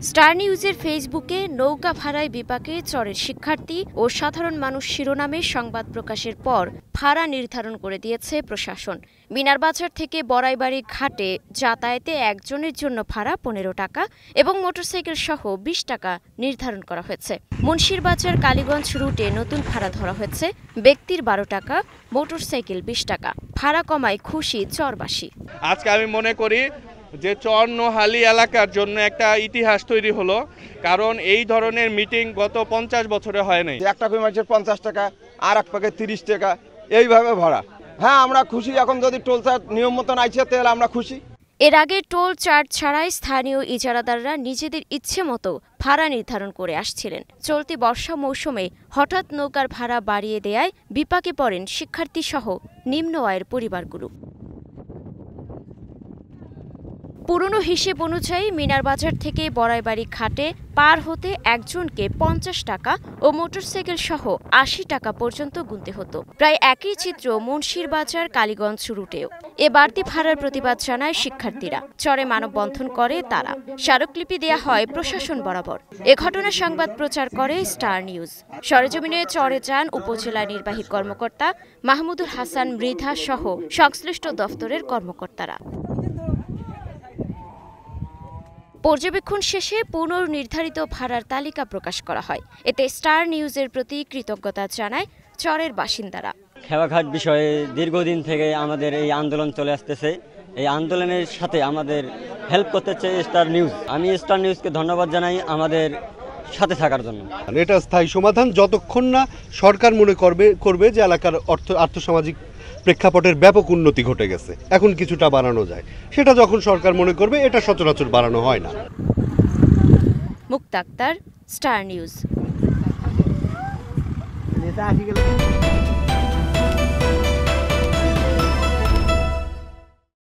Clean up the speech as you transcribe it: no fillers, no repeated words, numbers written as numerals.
Star নিউজের ফেসবুকে নৌকা ভাড়ায় বিপাকে চরের শিক্ষার্থী ও সাধারণ মানুষ শিরোনামে সংবাদ প্রকাশের পর ভাড়া নির্ধারণ করে দিয়েছে প্রশাসন। মিনারবাজার থেকে বড়াইবাড়ি ঘাটে যাতায়াতে একজনের জন্য ভাড়া ১৫ টাকা এবং মোটরসাইকেল সহ ২০ টাকা নির্ধারণ করা হয়েছে। মুন্সিরবাজার কালীগঞ্জ রুটে নতুন ভাড়া ধরা হয়েছে ব্যক্তির ১২ টাকা, মোটরসাইকেল ২০ টাকা। ভাড়া কমায় খুশি চরবাসী। আজকে আমি মনে করি যে চর নোহালি এলাকার জন্য একটা ইতিহাস তৈরি হলো, কারণ এই ধরনের মিটিং গত ৫০ বছরে হয় নাই। একটা কই মাছের ৫০ টাকা, আর এক প্যাকেট ৩০ টাকা, এইভাবে ভাড়া। হ্যাঁ, আমরা খুশি। এখন যদি টোল চার্জ নিয়ম মতন আইছে তাহলে আমরা খুশি। এর আগে টোল চার্জ ছাড়াই স্থানীয় ইজারাদাররা নিজেদের ইচ্ছে মতো ভাড়া নির্ধারণ করে আসছিলেন। চলতি বর্ষা মৌসুমে হঠাৎ নৌকার ভাড়া বাড়িয়ে দেয়ায় বিপাকে পড়েন শিক্ষার্থীসহ নিম্ন আয়ের পরিবারগুলো। পুরনো হিসেব অনুযায়ী মিনারবাজার থেকে বড়াইবাড়ি ঘাটে পার হতে একজনকে ৫০ টাকা ও মোটরসাইকেল সহ ৮০ টাকা পর্যন্ত গুনতে হতো। প্রায় একই চিত্র মুন্সিরবাজার কালীগঞ্জ রুটেও। এ বাড়তি ভাড়ার প্রতিবাদ জানায় শিক্ষার্থীরা। চরে মানববন্ধন করে তারা। স্মারকলিপি দেয়া হয় প্রশাসন বরাবর। এ ঘটনা সংবাদ প্রচার করে স্টার নিউজ। সরেজমিনে চরে যান উপজেলা নির্বাহী কর্মকর্তা মাহমুদুল হাসান মৃধা সহ সংশ্লিষ্ট দফতরের কর্মকর্তারা। পর্যবেক্ষণ শেষে পুনর্নির্ধারিত ভাড়ার তালিকা প্রকাশ করা হয়। এতে স্টার নিউজের প্রতি কৃতজ্ঞতা জানায় চরের বাসিন্দারা। খেওয়াঘাট বিষয়ে দীর্ঘদিন থেকে আমাদের এই আন্দোলন চলে আসতেছে। এই আন্দোলনের সাথে আমাদের হেল্প করতে চাই স্টার নিউজ। আমি স্টার নিউজকে ধন্যবাদ জানাই আমাদের সাথে থাকার জন্য। এটা স্থায়ী সমাধান যতক্ষণ না সরকার মনে করবে যে এলাকার আর্থসামাজিক প্রেক্ষাপটের ব্যাপক উন্নতি ঘটে গেছে, এখন কিছুটা বাড়ানো যায়। সেটা যখন সরকার মনে করবে, এটা সচরাচর বাড়ানো হয় না। মুক্তা আক্তার, স্টার নিউজ।